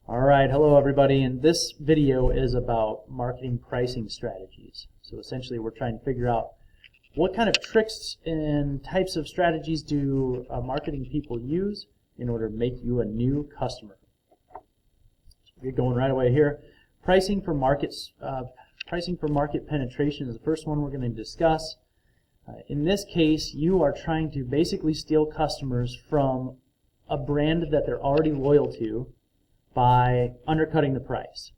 Alright, hello everybody, and this video is about marketing pricing strategies. So essentially we're trying to figure out what kind of tricks and types of strategies do marketing people use in order to make you a new customer. We're going right away here. Pricing for market penetration is the first one we're going to discuss. In this case, you are trying to basically steal customers from a brand that they're already loyal to by undercutting the price.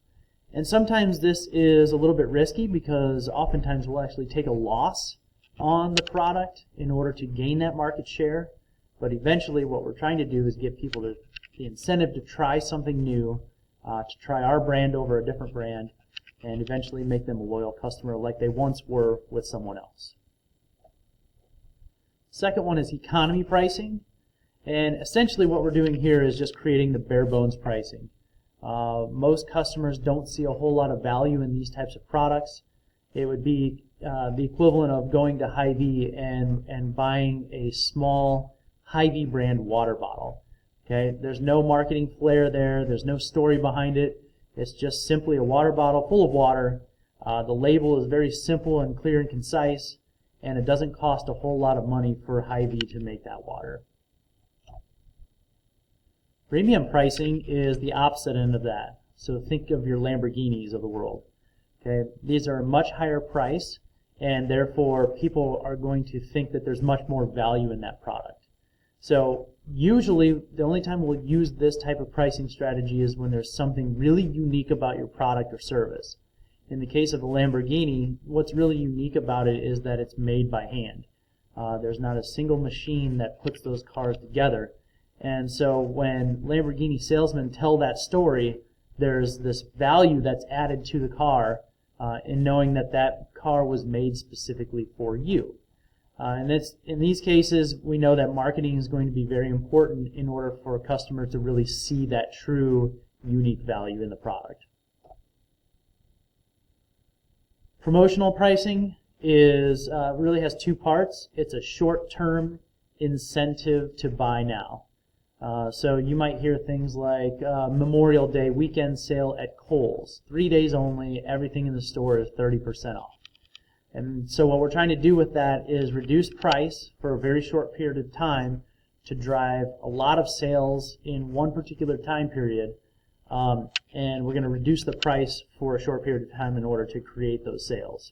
And sometimes this is a little bit risky because oftentimes we'll actually take a loss on the product in order to gain that market share. But eventually what we're trying to do is give people the incentive to try something new, to try our brand over a different brand, and eventually make them a loyal customer like they once were with someone else. Second one is economy pricing. And essentially what we're doing here is just creating the bare bones pricing. Most customers don't see a whole lot of value in these types of products. It would be the equivalent of going to Hy-Vee and buying a small Hy-Vee brand water bottle. Okay, there's no marketing flair there. There's no story behind it. It's just simply a water bottle full of water. The label is very simple and clear and concise, and it doesn't cost a whole lot of money for Hy-Vee to make that water. Premium pricing is the opposite end of that. So think of your Lamborghinis of the world. Okay, these are a much higher price, and therefore people are going to think that there's much more value in that product. So usually the only time we'll use this type of pricing strategy is when there's something really unique about your product or service. In the case of a Lamborghini, what's really unique about it is that it's made by hand. There's not a single machine that puts those cars together. And so when Lamborghini salesmen tell that story, there's this value that's added to the car in knowing that that car was made specifically for you. And in these cases, we know that marketing is going to be very important in order for a customer to really see that true, unique value in the product. Promotional pricing is really has two parts. It's a short-term incentive to buy now. So you might hear things like Memorial Day weekend sale at Kohl's. 3 days only, everything in the store is 30% off. And so what we're trying to do with that is reduce price for a very short period of time to drive a lot of sales in one particular time period. And we're going to reduce the price for a short period of time in order to create those sales.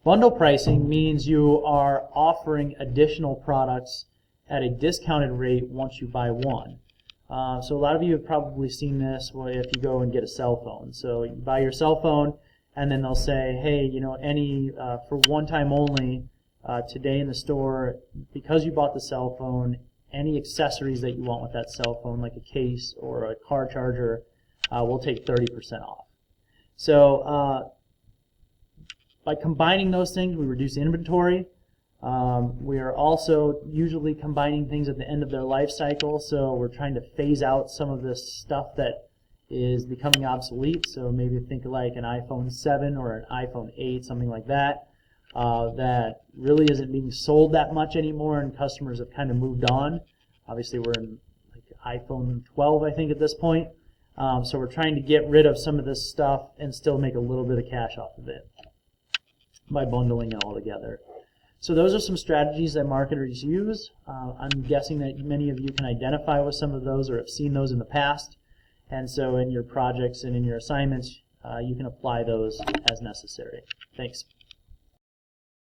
Bundle pricing means you are offering additional products at a discounted rate once you buy one. So a lot of you have probably seen this if you go and get a cell phone. So you buy your cell phone and then they'll say, hey, you know, for one time only today in the store, because you bought the cell phone, any accessories that you want with that cell phone, like a case or a car charger, we'll take 30% off. So by combining those things, we reduce inventory. We are also usually combining things at the end of their life cycle, so we're trying to phase out some of this stuff that is becoming obsolete. So maybe think like an iPhone 7 or an iPhone 8, something like that, that really isn't being sold that much anymore, and customers have kind of moved on. Obviously we're in like iPhone 12, I think, at this point. So we're trying to get rid of some of this stuff and still make a little bit of cash off of it by bundling it all together. So those are some strategies that marketers use. I'm guessing that many of you can identify with some of those or have seen those in the past. And so in your projects and in your assignments, you can apply those as necessary. Thanks.